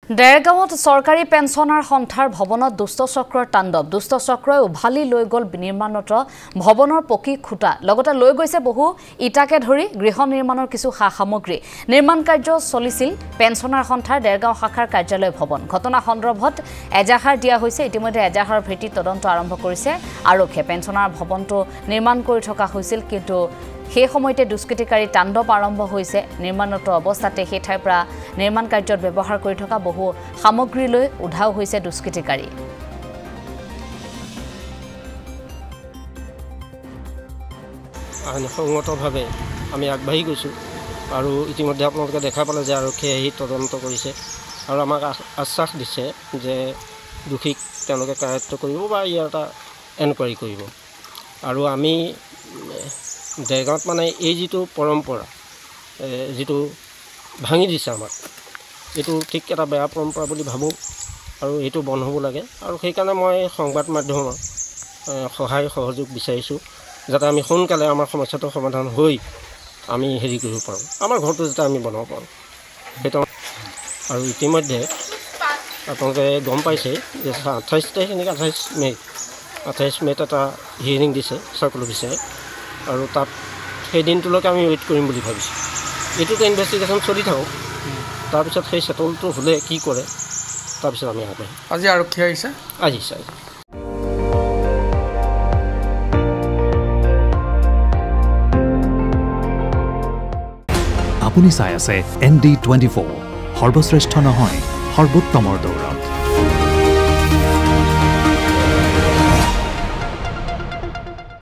দেৰগাঁৱত চৰকাৰী পেঞ্চনাৰ সন্থাৰ ভৱনত দুষ্ট চক্ৰৰ তাণ্ডৱ দুষ্ট চক্ৰই উভালি লৈ গল নিৰ্মাণৰত ভৱনৰ পকী খুঁটা লগতে লৈ গৈছে বহু ইটাকে ধৰি গৃহ নিৰ্মাণৰ কিছু সামগ্ৰী নিৰ্মাণ কাৰ্য চলিছিল পেঞ্চনাৰ সন্থাৰ দেৰগাঁও শাখাৰ কাৰ্যালয় ভৱন ঘটনা সন্দৰ্ভত এজাহাৰ দিয়া হৈছে ইতিমধ্যে এজাহাৰৰ ভিত্তিত তদন্ত আৰম্ভ কৰিছে আৰক্ষীয়ে পেঞ্চনাৰ ভৱনটো নিৰ্মাণ কৰি থকা হৈছিল কিন্তু সেই সময়তে দুষ্কৃতিকাৰী তাণ্ডৱ আৰম্ভ হৈছে নিৰ্মাণৰত অৱস্থাতে সেই ঠাইৰ পৰা নিৰ্মাণ কাৰ্যত ব্যৱহাৰ কৰি থকা বহু সামগ্ৰী লৈ উধাও হৈছে দুষ্কৃতিকাৰী আইনসঙ্গতভাৱে আমি আগবাঢ়ি গৈছোঁ আৰু ইতিমধ্যে আপোনালোকে দেখা পালে যে আৰক্ষীয়ে আহি তদন্ত কৰিছে আৰু আমাক আশ্বাস দিছে যে দোষীক তেওঁলোকে কাৰ্য কৰিব বা ইয়াৰ এটা এনকুৱাৰী কৰিব আৰু আমি দেৰগাঁৱত মানে এই যিটো পৰম্পৰা যিটো ভাঙি দিছে আমাক এইটো ঠিক এটা বেয়া পৰম্পৰা বুলি ভাবোঁ আৰু এইটো বন্ধ হ'ব লাগে আৰু সেইকাৰণে মই সংবাদ মাধ্যমৰ সহায় সহযোগ বিচাৰিছোঁ যাতে আমি সোনকালে আমাৰ সমস্যাটো সমাধান হৈ আমি হেৰি কৰিব পাৰোঁ আমাৰ ঘৰটো যাতে আমি বনাব পাৰোঁ সেইটো আৰু ইতিমধ্যে আপোনালোকে গম পাইছে যে 28 তাৰিখ এনেকৈ 28 মে'ত এটা হিয়াৰিং দিছে চাৰ্কুল অফিচাৰে আৰু তাত সেই দিনটোলৈকে আমি ৱেইট কৰিম বুলি ভাবিছোঁ এইটোতো ইনভেষ্টিগেশ্যন চলি থাকক তাৰপিছত সেই চেটলটো হ'লে কি কৰে তাৰপিছত আমি আগবাঢ়িম আজি আৰক্ষী আহিছে আহিছে আপুনি চাই আছে ND24 সৰ্বশ্ৰেষ্ঠ নহয় সৰ্বোত্তমৰ দৌৰ